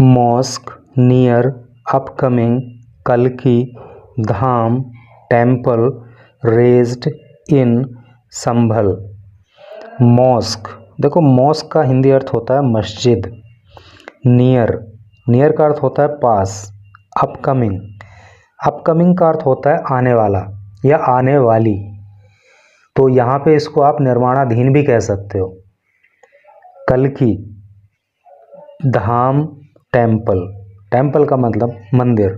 Mask near upcoming कल्कि Dham temple razed in Sambhal. Mosque, देखो mosque का हिंदी अर्थ होता है मस्जिद। नियर, नियर का अर्थ होता है पास। अपकमिंग, अपकमिंग का अर्थ होता है आने वाला या आने वाली। तो यहाँ पे इसको आप निर्माणाधीन भी कह सकते हो। कल्कि धाम टेम्पल, टेम्पल का मतलब मंदिर,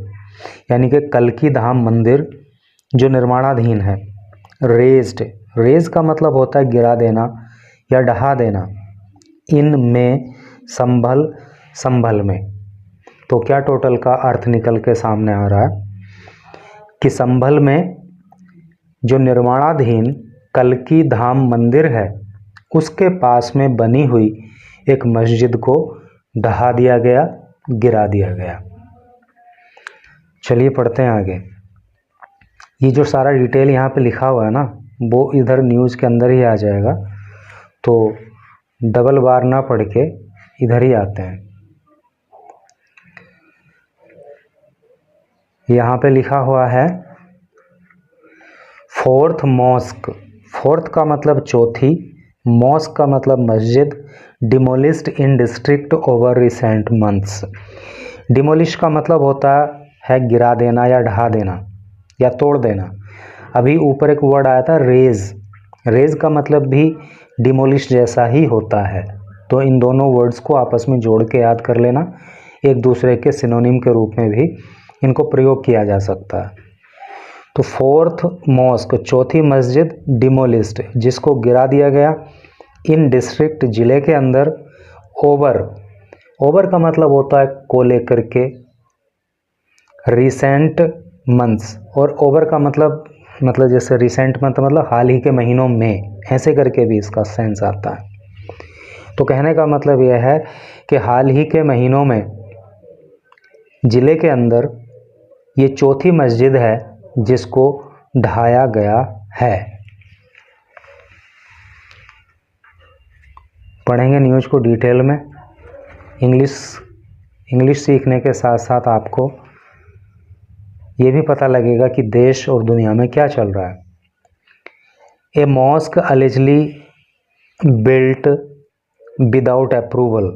यानी कि कल्कि धाम मंदिर जो निर्माणाधीन है। रेज्ड, रेज का मतलब होता है गिरा देना या ढहा देना। इन में संभल, संभल में। तो क्या टोटल का अर्थ निकल के सामने आ रहा है कि संभल में जो निर्माणाधीन कल्कि धाम मंदिर है उसके पास में बनी हुई एक मस्जिद को ढहा दिया गया, गिरा दिया गया। चलिए पढ़ते हैं आगे। ये जो सारा डिटेल यहाँ पे लिखा हुआ है ना, वो इधर न्यूज़ के अंदर ही आ जाएगा, तो डबल बार ना पढ़ के इधर ही आते हैं। यहाँ पे लिखा हुआ है फोर्थ मॉस्क। फोर्थ का मतलब चौथी, मॉस्क का मतलब मस्जिद, demolished in district over recent months. Demolish का मतलब होता है गिरा देना या ढहा देना या तोड़ देना। अभी ऊपर एक वर्ड आया था रेज, रेज का मतलब भी डिमोलिश जैसा ही होता है। तो इन दोनों वर्ड्स को आपस में जोड़ के याद कर लेना, एक दूसरे के सिनोनिम के रूप में भी इनको प्रयोग किया जा सकता है। तो फोर्थ मॉस्क, चौथी मस्जिद, डिमोलिस्ड जिसको गिरा दिया गया, इन डिस्ट्रिक्ट जिले के अंदर, ओवर, ओवर का मतलब होता है को लेकर के, रिसेंट मंथ्स, और ओवर का मतलब जैसे रिसेंट मंथ मतलब हाल ही के महीनों में, ऐसे करके भी इसका सेंस आता है। तो कहने का मतलब यह है कि हाल ही के महीनों में जिले के अंदर ये चौथी मस्जिद है जिसको ढाया गया है। पढ़ेंगे न्यूज़ को डिटेल में। इंग्लिश सीखने के साथ साथ आपको ये भी पता लगेगा कि देश और दुनिया में क्या चल रहा है। A mosque allegedly built without approval.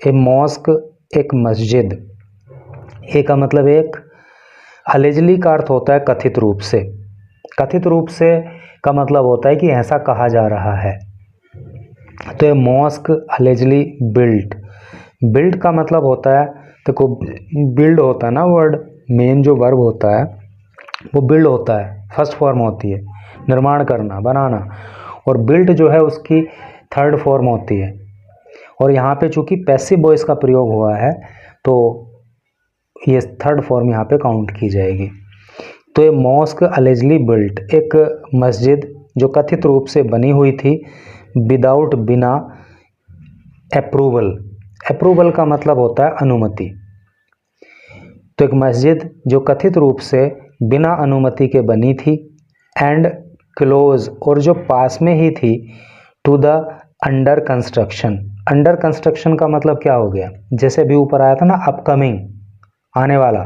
A mosque एक मस्जिद, ए का मतलब एक, अलेजली का अर्थ होता है कथित रूप से। कथित रूप से का मतलब होता है कि ऐसा कहा जा रहा है। तो ये मॉस्क अलेजली बिल्ट, बिल्ट का मतलब होता है, देखो बिल्ड होता है ना वर्ड, मेन जो वर्ब होता है वो बिल्ड होता है, फर्स्ट फॉर्म होती है निर्माण करना, बनाना, और बिल्ट जो है उसकी थर्ड फॉर्म होती है। और यहाँ पे चूंकि पैसिव वॉइस का प्रयोग हुआ है तो ये थर्ड फॉर्म यहाँ पे काउंट की जाएगी। तो ये मॉस्क अलेजली बिल्ट, एक मस्जिद जो कथित रूप से बनी हुई थी, विदाउट बिना अप्रूवल, अप्रूवल का मतलब होता है अनुमति। तो एक मस्जिद जो कथित रूप से बिना अनुमति के बनी थी, एंड क्लोज, और जो पास में ही थी, to the under construction. Under construction का मतलब क्या हो गया, जैसे भी ऊपर आया था ना अपकमिंग, आने वाला,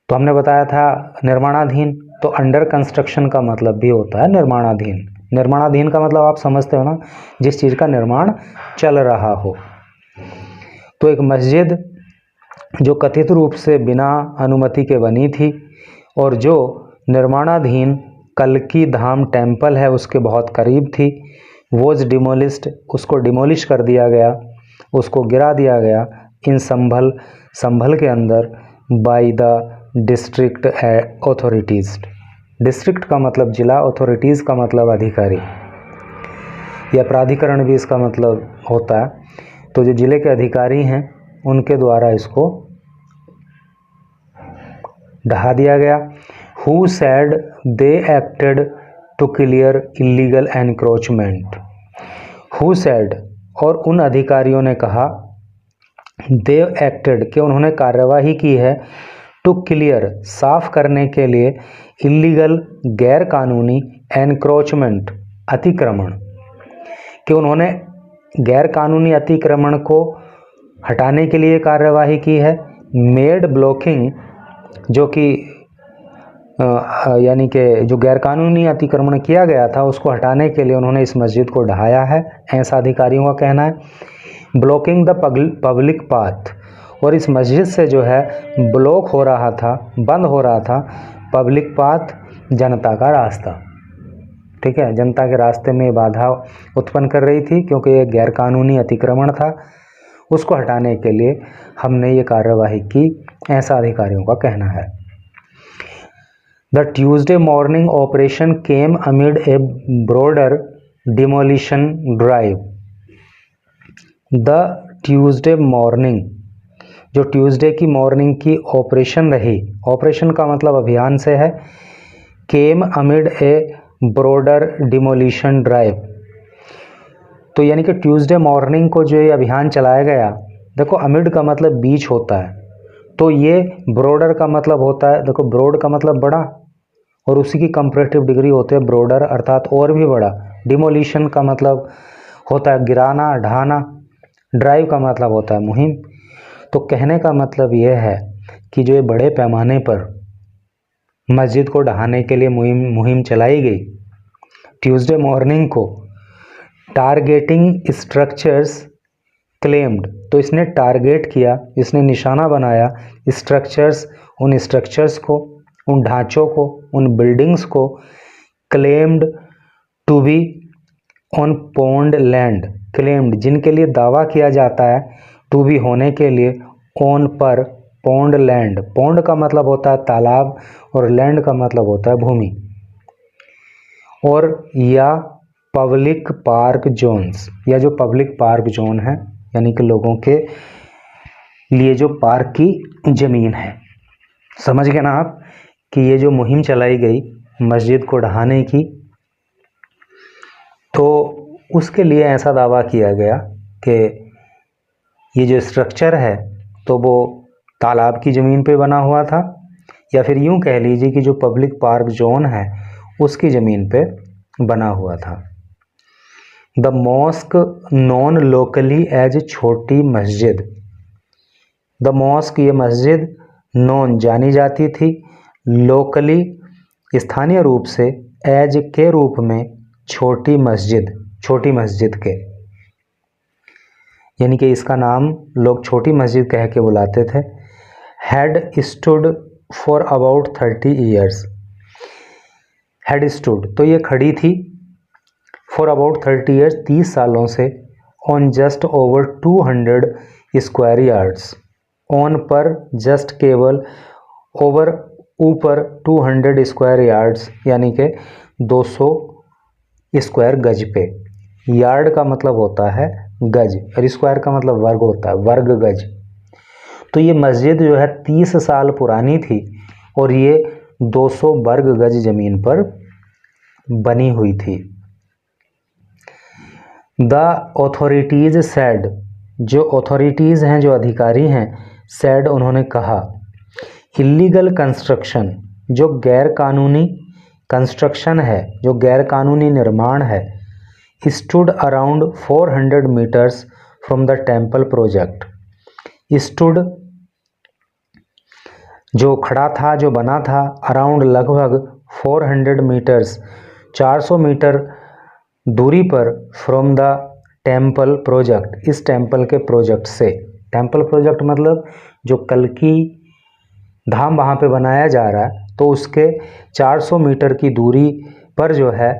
तो हमने बताया था निर्माणाधीन, तो अंडर कंस्ट्रक्शन का मतलब भी होता है निर्माणाधीन। निर्माणाधीन का मतलब आप समझते हो ना, जिस चीज़ का निर्माण चल रहा हो। तो एक मस्जिद जो कथित रूप से बिना अनुमति के बनी थी और जो निर्माणाधीन कल्कि धाम टेम्पल है उसके बहुत करीब थी, वॉज डिमोलिश्ड, उसको डिमोलिश कर दिया गया, उसको गिरा दिया गया, इन संभल, संभल के अंदर, by the district authorities. District का मतलब जिला, अथॉरिटीज़ का मतलब अधिकारी या प्राधिकरण भी इसका मतलब होता है। तो जो जिले के अधिकारी हैं उनके द्वारा इसको ढहा दिया गया। Who said they acted to clear illegal encroachment. Who said, और उन अधिकारियों ने कहा, दे एक्टेड कि उन्होंने कार्यवाही की है, टू क्लियर साफ करने के लिए, इलीगल गैर कानूनी, एनक्रोचमेंट अतिक्रमण, कि उन्होंने गैर कानूनी अतिक्रमण को हटाने के लिए कार्यवाही की है। मेड ब्लॉकिंग, जो कि यानी कि जो गैरकानूनी अतिक्रमण किया गया था उसको हटाने के लिए उन्होंने इस मस्जिद को ढहाया है, ऐसा अधिकारियों का कहना है। ब्लॉकिंग द पब्लिक पाथ, और इस मस्जिद से जो है ब्लॉक हो रहा था, बंद हो रहा था पब्लिक पाथ, जनता का रास्ता। ठीक है, जनता के रास्ते में बाधा उत्पन्न कर रही थी क्योंकि ये गैरकानूनी अतिक्रमण था। उसको हटाने के लिए हमने ये कार्यवाही की, ऐसा अधिकारियों का कहना है। The Tuesday morning operation came amid A broader demolition drive. The Tuesday morning, जो ट्यूसडे की मॉर्निंग की ऑपरेशन रही, ऑपरेशन का मतलब अभियान से है। केम अमिड ए ब्रॉडर डिमोलिशन ड्राइव, तो यानी कि ट्यूसडे मॉर्निंग को जो ये अभियान चलाया गया, देखो अमिड का मतलब बीच होता है, तो ये ब्रॉडर का मतलब होता है, देखो ब्रॉड का मतलब बड़ा और उसी की कंपैरेटिव डिग्री होते हैं ब्रॉडर अर्थात और भी बड़ा। डिमोलिशन का मतलब होता है गिराना, ढाना। ड्राइव का मतलब होता है मुहिम। तो कहने का मतलब यह है कि जो ये बड़े पैमाने पर मस्जिद को ढहाने के लिए मुहिम चलाई गई ट्यूसडे मॉर्निंग को, टारगेटिंग स्ट्रक्चर्स क्लेम्ड, तो इसने टारगेट किया, इसने निशाना बनाया स्ट्रक्चर्स, उन स्ट्रक्चर्स को, उन ढांचों को, उन बिल्डिंग्स को, claimed to be on pond land, claimed जिनके लिए दावा किया जाता है, टू बी होने के लिए, ऑन पर, पॉन्ड लैंड, पॉन्ड का मतलब होता है तालाब और लैंड का मतलब होता है भूमि, और या पब्लिक पार्क जोन्स, या जो पब्लिक पार्क जोन है यानी कि लोगों के लिए जो पार्क की ज़मीन है। समझ गए ना आप कि ये जो मुहिम चलाई गई मस्जिद को ढहाने की, तो उसके लिए ऐसा दावा किया गया कि ये जो स्ट्रक्चर है तो वो तालाब की ज़मीन पे बना हुआ था, या फिर यूं कह लीजिए कि जो पब्लिक पार्क जोन है उसकी ज़मीन पे बना हुआ था। The mosque known locally as छोटी मस्जिद, द मॉस्क ये मस्जिद नॉन जानी जाती थी, लोकली स्थानीय रूप से, एज के रूप में, छोटी मस्जिद, छोटी मस्जिद के, यानी कि इसका नाम लोग छोटी मस्जिद कह के बुलाते थे। Had stood for about 30 years, had stood तो ये खड़ी थी, फॉर अबाउट 30 ईयर्स 30 सालों से, on just over 200 square yards, on पर जस्ट केवल, ओवर ऊपर 200 स्क्वायर यार्ड्स यानी कि 200 स्क्वायर गज पे। यार्ड का मतलब होता है गज और स्क्वायर का मतलब वर्ग होता है, वर्ग गज। तो ये मस्जिद जो है 30 साल पुरानी थी और ये 200 वर्ग गज ज़मीन पर बनी हुई थी। द ऑथोरिटीज़ सैड, जो ऑथोरिटीज़ हैं, जो अधिकारी हैं, सैड उन्होंने कहा, इलीगल कंस्ट्रक्शन, जो गैर कानूनी कंस्ट्रक्शन है, जो गैर कानूनी निर्माण है, stood around 400 metres from the temple project, stood जो खड़ा था, जो बना था, अराउंड लगभग 400 मीटर्स 400 मीटर दूरी पर, फ्रॉम द टेम्पल प्रोजेक्ट, इस टेम्पल के प्रोजेक्ट से। टेम्पल प्रोजेक्ट मतलब जो कल्कि धाम वहाँ पे बनाया जा रहा है, तो उसके 400 मीटर की दूरी पर जो है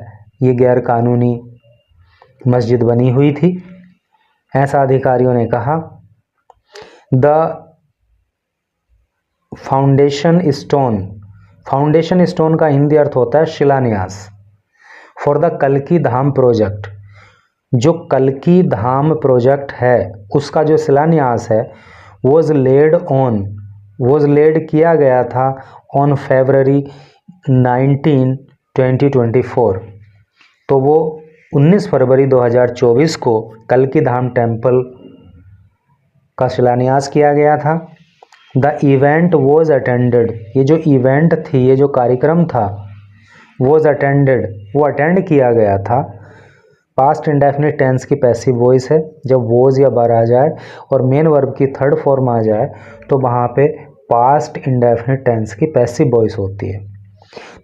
ये गैर कानूनी मस्जिद बनी हुई थी, ऐसा अधिकारियों ने कहा। The foundation stone, foundation stone का हिंदी अर्थ होता है शिलान्यास, फॉर द कल्कि धाम प्रोजेक्ट, जो कल्कि धाम प्रोजेक्ट है उसका जो शिलान्यास है, was laid on, was laid किया गया था, ऑन February 19, 2024, तो वो 19 फरवरी 2024 को कल्कि धाम टेम्पल का शिलान्यास किया गया था। द इवेंट वॉज अटेंडेड, ये जो इवेंट थी, ये जो कार्यक्रम था, वॉज अटेंडेड वो अटेंड किया गया था पास्ट इंडेफिनिट टेंस की पैसिव वॉइस है, जब वॉज या वर आ जाए और मेन वर्ब की थर्ड फॉर्म आ जाए तो वहाँ पे पास्ट इंडेफिनिट टेंस की पैसिव वॉइस होती है।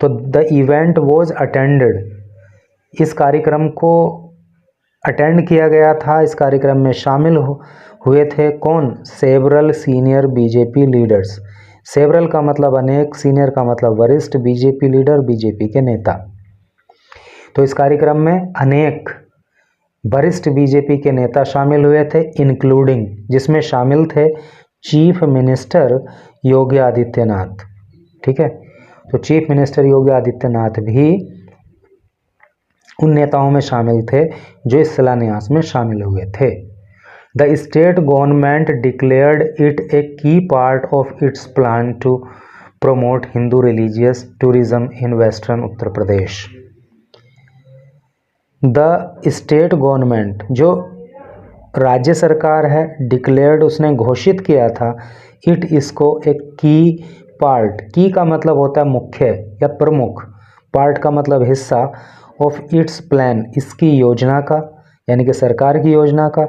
तो द इवेंट वॉज अटेंडेड, इस कार्यक्रम को अटेंड किया गया था, इस कार्यक्रम में शामिल हुए थे कौन? Several senior BJP leaders. Several का मतलब अनेक, सीनियर का मतलब वरिष्ठ, बीजेपी लीडर बीजेपी के नेता। तो इस कार्यक्रम में अनेक वरिष्ठ बीजेपी के नेता शामिल हुए थे, इंक्लूडिंग, जिसमें शामिल थे चीफ मिनिस्टर योगी आदित्यनाथ। ठीक है, तो चीफ मिनिस्टर योगी आदित्यनाथ भी उन नेताओं में शामिल थे जो इस शिलान्यास में शामिल हुए थे। The state government declared it a key part of its plan to promote Hindu religious tourism in western Uttar Pradesh. The state government, जो राज्य सरकार है, डिक्लेयर्ड, उसने घोषित किया था, इट, इसको, एक की पार्ट, की का मतलब होता है मुख्य या प्रमुख, पार्ट का मतलब हिस्सा, ऑफ इट्स प्लान, इसकी योजना का, यानी कि सरकार की योजना का,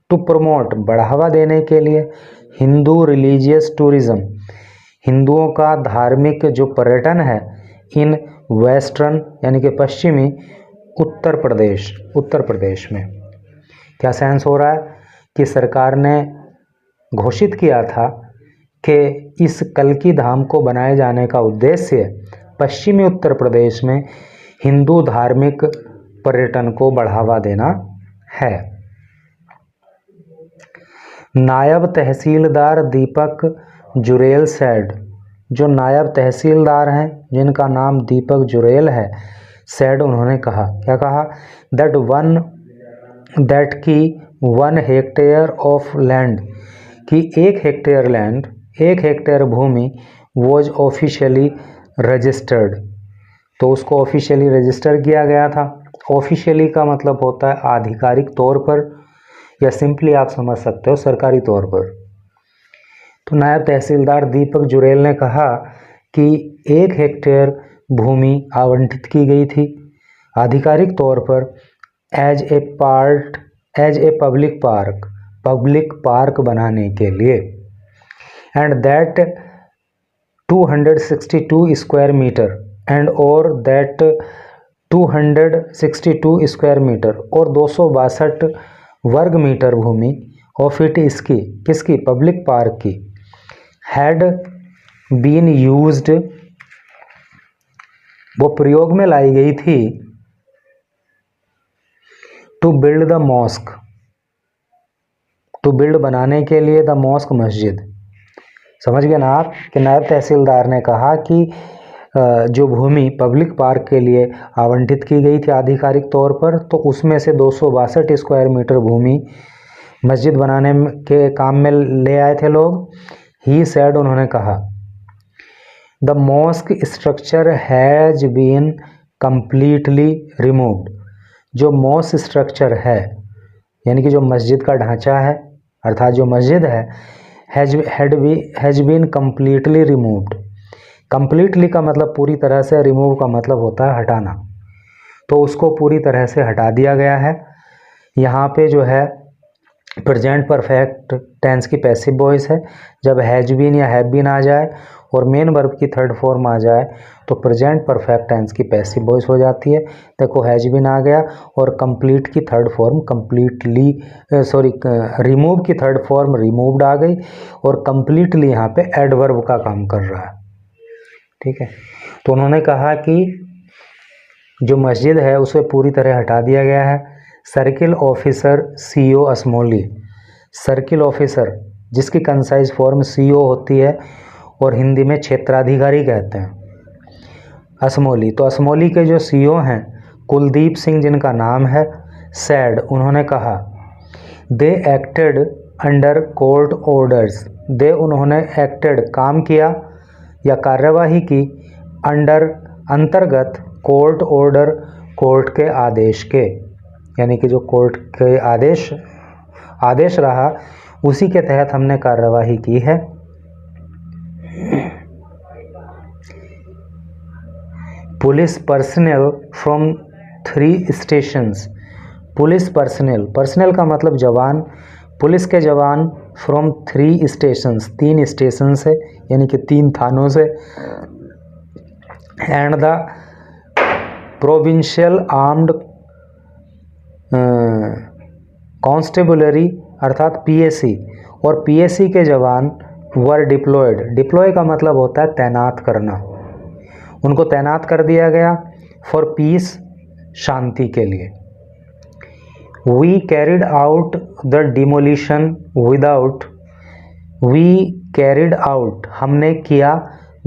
टू प्रमोट, बढ़ावा देने के लिए, हिंदू रिलीजियस टूरिज्म, हिंदुओं का धार्मिक जो पर्यटन है, इन वेस्टर्न यानी कि पश्चिमी उत्तर प्रदेश में। क्या सेंस हो रहा है कि सरकार ने घोषित किया था कि इस कल्की धाम को बनाए जाने का उद्देश्य पश्चिमी उत्तर प्रदेश में हिंदू धार्मिक पर्यटन को बढ़ावा देना है। नायब तहसीलदार दीपक जुरेल सेड, जो नायब तहसीलदार हैं जिनका नाम दीपक जुरेल है, सेड, उन्होंने कहा, क्या कहा? दैट की 1 हेक्टेयर ऑफ लैंड, कि 1 हेक्टेयर लैंड, 1 हेक्टेयर भूमि, वॉज ऑफिशियली रजिस्टर्ड, तो उसको ऑफिशियली रजिस्टर किया गया था। ऑफिशियली का मतलब होता है आधिकारिक तौर पर, या सिंपली आप समझ सकते हो सरकारी तौर पर। तो नायब तहसीलदार दीपक जुरेल ने कहा कि 1 हेक्टेयर भूमि आवंटित की गई थी आधिकारिक तौर पर एज ए पब्लिक पार्क बनाने के लिए, and that 262 square metre, and और दैट 262 स्क्वायर मीटर, और 262 वर्ग मीटर भूमि, ऑफ इट, इसकी, किसकी? पब्लिक पार्क की, हैड बीन यूज्ड, वो प्रयोग में लाई गई थी, to build the mosque, to build बनाने के लिए, द मॉस्क मस्जिद। समझ गए ना आप कि नायब तहसीलदार ने कहा कि जो भूमि पब्लिक पार्क के लिए आवंटित की गई थी आधिकारिक तौर पर, तो उसमें से 262 स्क्वायर मीटर भूमि मस्जिद बनाने के काम में ले आए थे लोग। ही सेड, उन्होंने कहा, the mosque structure has been completely removed, जो मॉस्क स्ट्रक्चर है यानी कि जो मस्जिद का ढांचा है, अर्थात जो मस्जिद है, has been completely removed. Completely का मतलब पूरी तरह से, रिमूव का मतलब होता है हटाना, तो उसको पूरी तरह से हटा दिया गया है। यहाँ पे जो है प्रेजेंट परफेक्ट टेंस की पैसिव वॉइस है, जब हैज बीन या हैव बीन आ जाए और मेन वर्ब की थर्ड फॉर्म आ जाए तो प्रेजेंट परफेक्ट टेंस की पैसिव वॉइस हो जाती है। देखो हैज बीन आ गया और कंप्लीट की थर्ड फॉर्म रिमूव की थर्ड फॉर्म रिमूव्ड आ गई, और कंप्लीटली यहाँ पे एडवर्ब का काम कर रहा है। ठीक है, तो उन्होंने कहा कि जो मस्जिद है उसे पूरी तरह हटा दिया गया है। Circle officer CO Asmoli, circle officer जिसकी कंसाइज फॉर्म सीओ होती है और हिंदी में क्षेत्राधिकारी कहते हैं, असमोली, तो असमोली के जो सीओ हैं कुलदीप सिंह जिनका नाम है, सैड, उन्होंने कहा, they acted under court orders, they, उन्होंने एक्टेड, काम किया या कार्यवाही की, अंडर, अंतर्गत, कोर्ट ऑर्डर, कोर्ट के आदेश के, यानी कि जो कोर्ट के आदेश रहा उसी के तहत हमने कार्यवाही की है। Police personal from 3 stations police personal, personal का मतलब जवान, पुलिस के जवान फ्रॉम 3 स्टेशंस, 3 स्टेशन से यानी कि 3 थानों से, and the provincial armed constabulary अर्थात पीएसी, और पीएसी के जवान वर डिप्लॉयड, डिप्लॉय का मतलब होता है तैनात करना, उनको तैनात कर दिया गया फॉर पीस, शांति के लिए। We carried out the demolition without, we carried out हमने किया,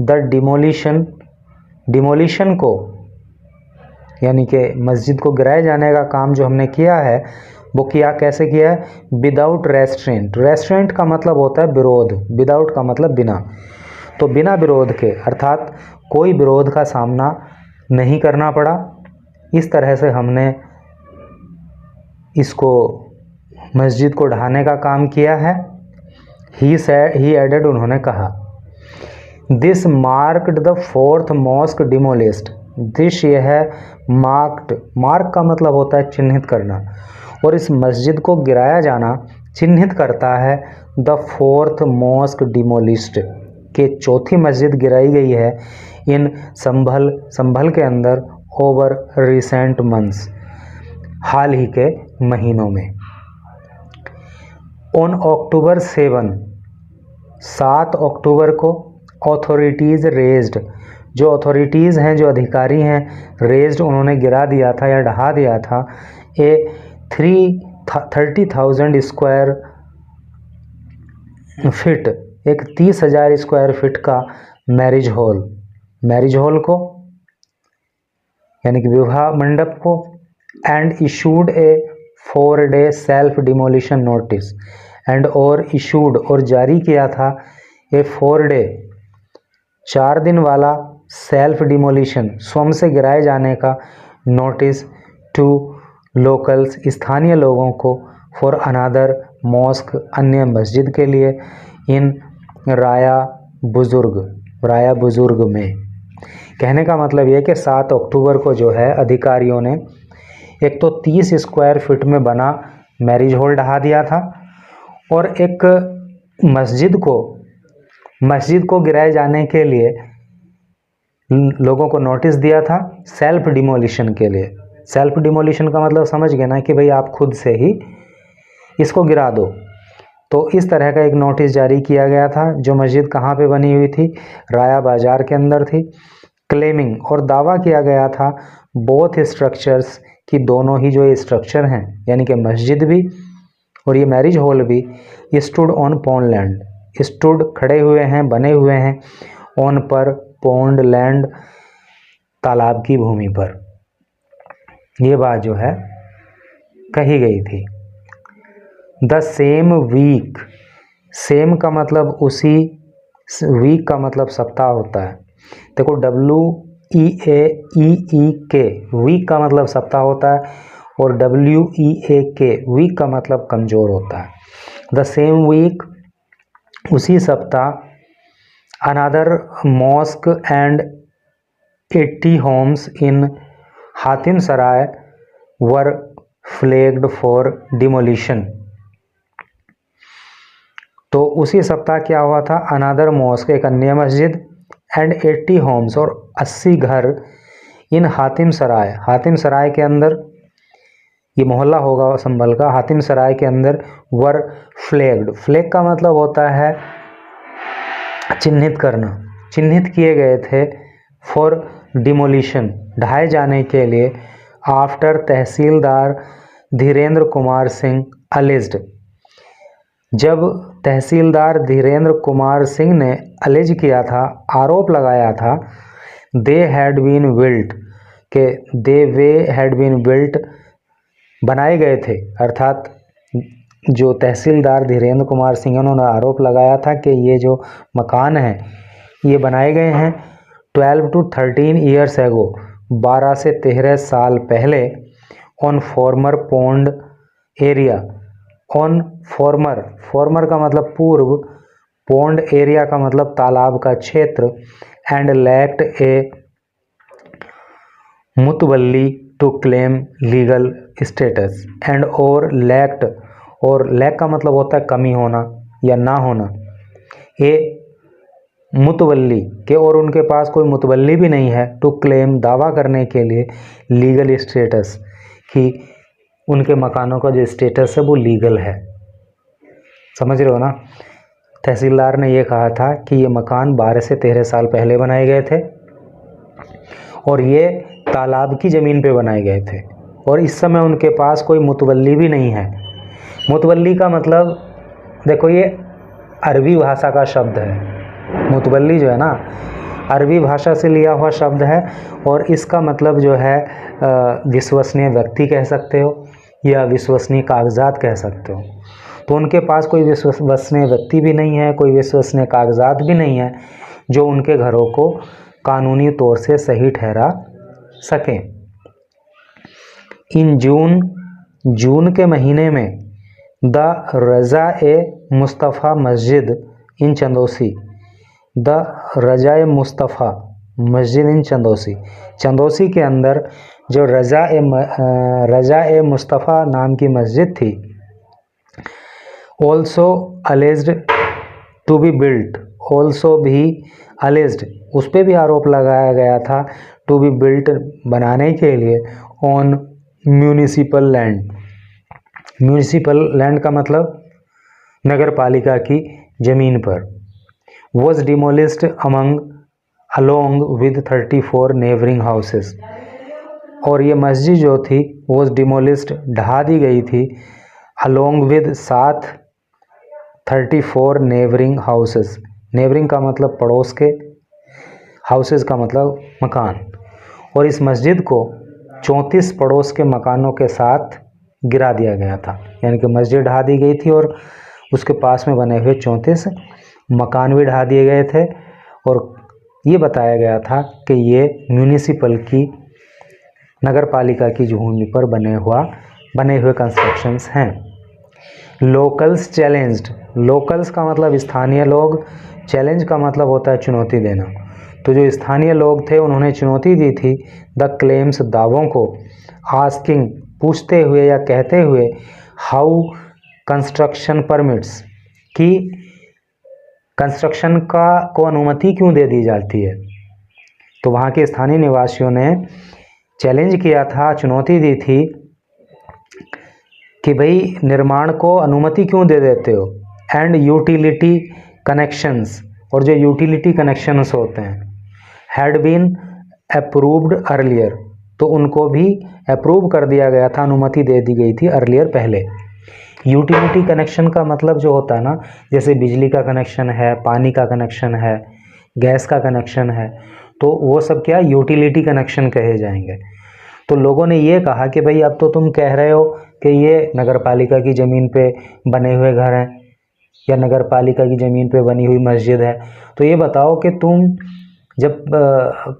द डिमोलिशन, डिमोलिशन को यानी कि मस्जिद को गिराए जाने का काम जो हमने किया है वो किया, कैसे किया है, विदाउट रेस्ट्रेंट, रेस्ट्रेंट का मतलब होता है विरोध, विदाउट का मतलब बिना, तो बिना विरोध के अर्थात कोई विरोध का सामना नहीं करना पड़ा, इस तरह से हमने इसको मस्जिद को ढहाने का काम किया है। ही एडेड, उन्होंने कहा, this marked the 4th mosque demolished, this ये है मार्क्ड, मार्क का मतलब होता है चिन्हित करना, और इस मस्जिद को गिराया जाना चिन्हित करता है द 4th मॉस्क डिमोलिस्ड, के चौथी मस्जिद गिराई गई है इन संभल के अंदर ओवर रिसेंट मंथ्स, हाल ही के महीनों में। ऑन अक्टूबर 7 अक्टूबर को ऑथोरिटीज़ रेज्ड, जो अथॉरिटीज़ हैं, जो अधिकारी हैं, रेज्ड उन्होंने गिरा दिया था या ढहा दिया था, ए 30,000 स्क्वायर फिट, एक 30,000 स्क्वायर फिट का मैरिज हॉल, मैरिज हॉल को यानी कि विवाह मंडप को, and issued A 4-day self demolition notice, and और इशूड और जारी किया था ए 4-day 4 दिन वाला सेल्फ डिमोलिशन स्वयं से गिराए जाने का नोटिस टू लोकल्स, स्थानीय लोगों को, फॉर अनादर मॉस्क, अन्य मस्जिद के लिए, इन राया बुजुर्ग में। कहने का मतलब ये कि 7 अक्टूबर को जो है अधिकारियों ने एक तो 30 स्क्वायर फीट में बना मैरिज हॉल ढहा दिया था, और एक मस्जिद को गिराए जाने के लिए लोगों को नोटिस दिया था सेल्फ डिमोलिशन के लिए। सेल्फ डिमोलिशन का मतलब समझ गए ना कि भाई आप खुद से ही इसको गिरा दो। तो इस तरह का एक नोटिस जारी किया गया था, जो मस्जिद कहाँ पे बनी हुई थी, राया बाजार के अंदर थी। क्लेमिंग, और दावा किया गया था, बोथ स्ट्रक्चर्स की दोनों ही जो स्ट्रक्चर हैं यानी कि मस्जिद भी और ये मैरिज हॉल भी, stood on pond land, stood खड़े हुए हैं, बने हुए हैं, ऑन पर, पॉन्ड लैंड तालाब की भूमि पर। ये बात जो है कही गई थी। द सेम वीक, सेम का मतलब उसी, वीक का मतलब सप्ताह होता है। देखो WEAK, वीक का मतलब सप्ताह होता है, और WEAK, वीक का मतलब कमज़ोर होता है। द सेम वीक, उसी सप्ताह, another mosque and 80 homes in Hatim Sarai were flagged for demolition. तो उसी सप्ताह क्या हुआ था, अनादर मॉस्क, एक अन्य मस्जिद, एंड 80 होम्स, और 80 घर, इन हातिम सराय, हातिम सराय के अंदर, ये मोहल्ला होगा संभल का, हातिम सराय के अंदर, वर फ्लैग्ड, फ्लैग का मतलब होता है चिन्हित करना, चिन्हित किए गए थे, फॉर डिमोलिशन, ढहाए जाने के लिए, आफ्टर तहसीलदार धीरेन्द्र कुमार सिंह अलेज्ड, जब तहसीलदार धीरेन्द्र कुमार सिंह ने अलेज किया था, आरोप लगाया था, दे हैड बीन बिल्ट, के दे वे हैड बीन बिल्ट, बनाए गए थे, अर्थात जो तहसीलदार धीरेन्द्र कुमार सिंह उन्होंने आरोप लगाया था कि ये जो मकान हैं ये बनाए गए हैं 12 to 13 ईयर्स एगो, 12 से 13 साल पहले, on farmer pond area, on farmer, farmer का मतलब पूर्व, पॉन्ड एरिया का मतलब तालाब का क्षेत्र, एंड लैक्ड ए मुतवल्ली to claim legal status and और लैक्ड, और लैक का मतलब होता है कमी होना या ना होना, ए मुतवल्ली के और उनके पास कोई मुतवल्ली भी नहीं है, टू क्लेम दावा करने के लिए लीगल स्टेटस कि उनके मकानों का जो स्टेटस है वो लीगल है। समझ रहे हो ना। तहसीलदार ने ये कहा था कि ये मकान 12 से 13 साल पहले बनाए गए थे और ये तालाब की ज़मीन पे बनाए गए थे और इस समय उनके पास कोई मुतवल्ली भी नहीं है। मुतवल्ली का मतलब देखो, ये अरबी भाषा का शब्द है। मुतवल्ली जो है ना, अरबी भाषा से लिया हुआ शब्द है और इसका मतलब जो है विश्वसनीय व्यक्ति कह सकते हो या विश्वसनीय कागजात कह सकते हो। तो उनके पास कोई विश्वसनीय व्यक्ति भी नहीं है, कोई विश्वसनीय कागजात भी नहीं है जो उनके घरों को कानूनी तौर से सही ठहरा सकें। इन जून के महीने में द रज़ा-ए-मुस्तफ़ा मस्जिद इन चंदौसी, द रज़ा-ए-मुस्तफ़ा मस्जिद इन चंदौसी, चंदौसी के अंदर जो रज़ा-ए-मुस्तफ़ा नाम की मस्जिद थी, also alleged to be built, also भी अलेज्ड उस पर भी आरोप लगाया गया था, टू बी बिल्ट बनाने के लिए, on municipal land. Municipal land का मतलब नगर पालिका की ज़मीन पर। Was demolished along with 34 neighbouring houses, और ये मस्जिद जो थी वॉज डिमोलिस्ड ढहा दी गई थी, अलोंग विद साथ 34 नेबरिंग हाउसेस। नेबरिंग का मतलब पड़ोस के, हाउसेस का मतलब मकान, और इस मस्जिद को 34 पड़ोस के मकानों के साथ गिरा दिया गया था। यानी कि मस्जिद ढहा दी गई थी और उसके पास में बने हुए 34 मकान भी ढहा दिए गए थे, और ये बताया गया था कि ये म्यूनिसिपल की, नगर पालिका की भूमि पर बने हुए कंस्ट्रक्शंस हैं। लोकल्स चैलेंज्ड, लोकल्स का मतलब स्थानीय लोग, चैलेंज का मतलब होता है चुनौती देना। तो जो स्थानीय लोग थे उन्होंने चुनौती दी थी द क्लेम्स, दावों को, आस्किंग पूछते हुए या कहते हुए, हाउ कंस्ट्रक्शन परमिट्स कि कंस्ट्रक्शन को अनुमति क्यों दे दी जाती है। तो वहाँ के स्थानीय निवासियों ने चैलेंज किया था, चुनौती दी थी कि भाई निर्माण को अनुमति क्यों दे देते हो, एंड यूटिलिटी कनेक्शंस, और जो यूटिलिटी कनेक्शंस होते हैं, हैड बीन अप्रूव्ड अर्लियर, तो उनको भी अप्रूव कर दिया गया था, अनुमति दे दी गई थी अर्लियर पहले। यूटिलिटी कनेक्शन का मतलब जो होता है ना, जैसे बिजली का कनेक्शन है, पानी का कनेक्शन है, गैस का कनेक्शन है, तो वो सब क्या यूटिलिटी कनेक्शन कहे जाएंगे। तो लोगों ने ये कहा कि भाई अब तो तुम कह रहे हो कि ये नगर पालिका की ज़मीन पे बने हुए घर हैं या नगर पालिका की ज़मीन पे बनी हुई मस्जिद है, तो ये बताओ कि तुम जब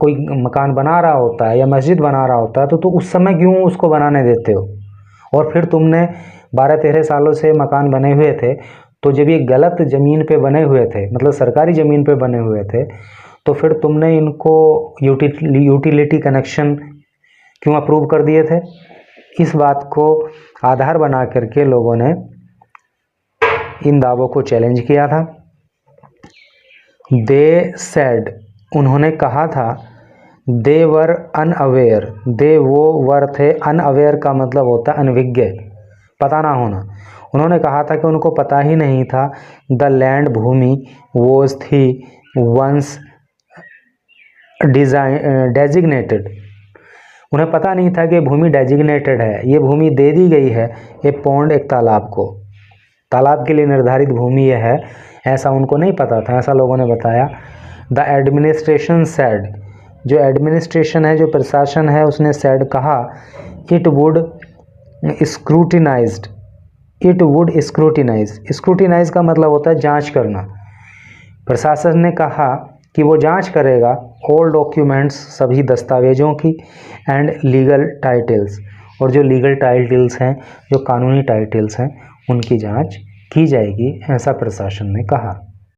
कोई मकान बना रहा होता है या मस्जिद बना रहा होता है तो उस समय क्यों उसको बनाने देते हो, और फिर तुमने 12-13 सालों से मकान बने हुए थे, तो जब ये गलत ज़मीन पे बने हुए थे, मतलब सरकारी ज़मीन पे बने हुए थे, तो फिर तुमने इनको यूटिलिटी कनेक्शन क्यों अप्रूव कर दिए थे। इस बात को आधार बना करके लोगों ने इन दावों को चैलेंज किया था। दे सेड, उन्होंने कहा था, दे वर अनअवेयर, दे वो वर थे, अनअवेयर का मतलब होता है अनभिज्ञ, पता ना होना। उन्होंने कहा था कि उनको पता ही नहीं था, द लैंड भूमि वॉज थी वंस डेजिग्नेटेड, उन्हें पता नहीं था कि भूमि डेजिग्नेटेड है, ये भूमि दे दी गई है, ए पौंड एक तालाब को, तालाब के लिए निर्धारित भूमि यह है, ऐसा उनको नहीं पता था, ऐसा लोगों ने बताया। द एडमिनिस्ट्रेशन सेड, जो एडमिनिस्ट्रेशन है, जो प्रशासन है, उसने सेड कहा, it would scrutinized, it would scrutinize, scrutinize का मतलब होता है जांच करना। प्रशासन ने कहा कि वो जांच करेगा ऑल डॉक्यूमेंट्स, सभी दस्तावेज़ों की, एंड लीगल टाइटल्स, और जो लीगल टाइटल्स हैं, जो कानूनी टाइटल्स हैं, उनकी जांच की जाएगी, ऐसा प्रशासन ने कहा।